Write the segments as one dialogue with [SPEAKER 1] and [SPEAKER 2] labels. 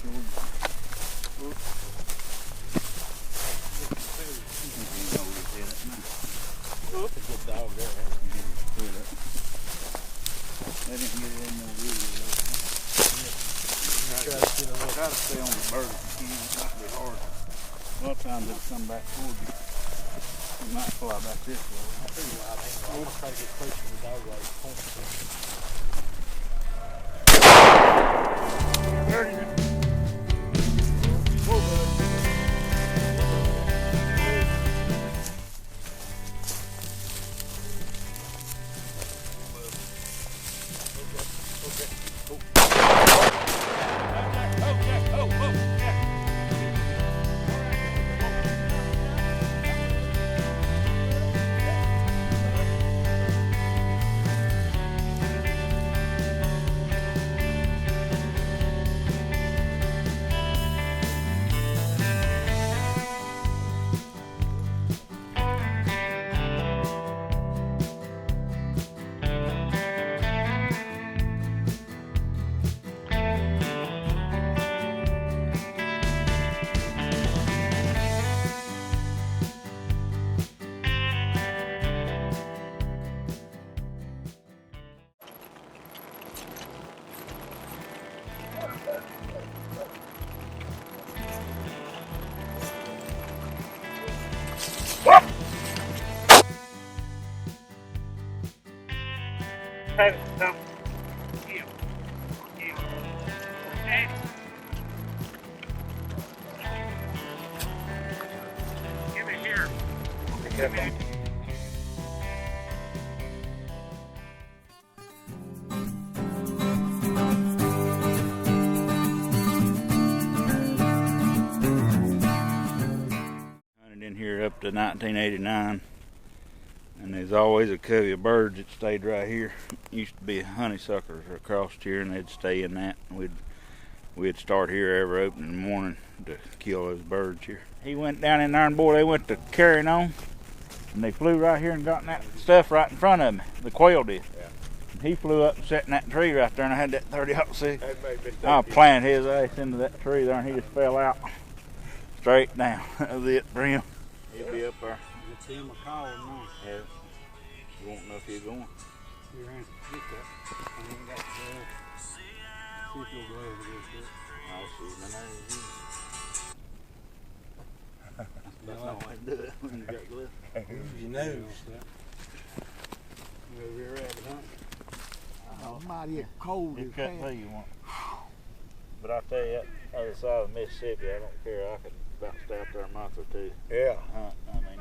[SPEAKER 1] That's a good dog there.
[SPEAKER 2] They didn't get it in no video. Try to stay on the bird if you can. It might be hard. A lot of times it'll come back toward you. It might fly back this way.
[SPEAKER 1] I figure I want to try to get close to the dog while he's pointing.
[SPEAKER 2] There you go.
[SPEAKER 3] Hey, come. Here. Here. Hey. Give it here. Give it.
[SPEAKER 2] Hunted in here up to 1989. And there's always a covey of birds that stayed right here. Used to be honeysuckers across here, and they'd stay in that. We'd start here every opening morning to kill those birds here. He went down in there, and boy, they went to carrying on, and they flew right here and got in that stuff right in front of me. The quail did. Yeah. He flew up and sat in that tree right there, and I had that 30-06. I planted his ass into that tree there, and he just fell out straight down. That was it for him. He'll be up there.
[SPEAKER 1] Let's see him a call now.
[SPEAKER 2] Yeah. You won't know if he's going.
[SPEAKER 1] You're around to get that. I ain't got to see if you'll go over this.
[SPEAKER 2] I'll see my nose. That's not way to do it when you got gloves.
[SPEAKER 1] Use your nose. You over here rabbit hunting.
[SPEAKER 4] Oh, mighty cold as
[SPEAKER 2] You couldn't
[SPEAKER 4] hell.
[SPEAKER 2] tell you one. But I tell you, that other side of Mississippi, I don't care. I could about stay out there a month or two.
[SPEAKER 4] Yeah.
[SPEAKER 2] Hunt. I mean,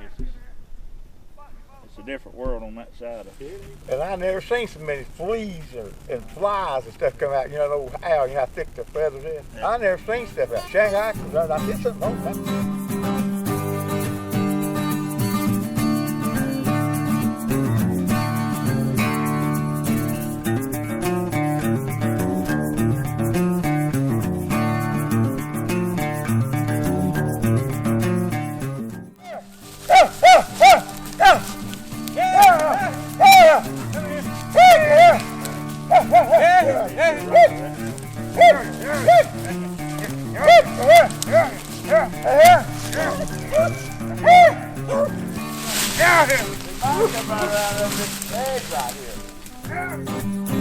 [SPEAKER 2] it's a different world on that side of it.
[SPEAKER 4] And I never seen so many fleas and flies and stuff come out. You know, the old owl, you know how thick the feathers is?
[SPEAKER 2] Yeah.
[SPEAKER 4] I never seen stuff out. Shanghai, I did something wrong with that.
[SPEAKER 2] Right here.